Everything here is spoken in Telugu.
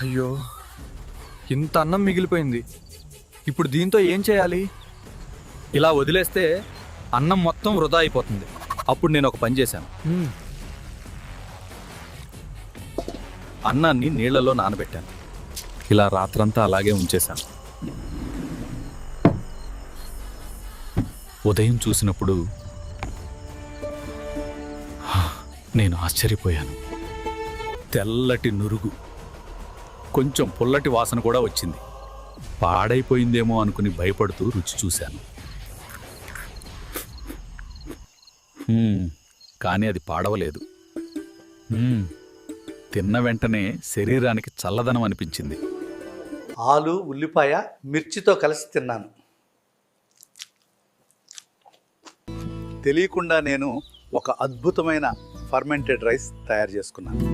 అయ్యో, ఇంత అన్నం మిగిలిపోయింది. ఇప్పుడు దీంతో ఏం చేయాలి? ఇలా వదిలేస్తే అన్నం మొత్తం వృధా అయిపోతుంది. అప్పుడు నేను ఒక పని చేశాను. అన్నాన్ని నీళ్లలో నానబెట్టాను. ఇలా రాత్రంతా అలాగే ఉంచేశాను. ఉదయం చూసినప్పుడు నేను ఆశ్చర్యపోయాను. తెల్లటి నురుగు, కొంచెం పుల్లటి వాసన కూడా వచ్చింది. పాడైపోయిందేమో అనుకుని భయపడుతూ రుచి చూశాను. కానీ అది పాడవలేదు. తిన్న వెంటనే శరీరానికి చల్లదనం అనిపించింది. ఆలు, ఉల్లిపాయ, మిర్చితో కలిసి తిన్నాను. తెలియకుండా నేను ఒక అద్భుతమైన ఫర్మెంటెడ్ రైస్ తయారు చేసుకున్నాను.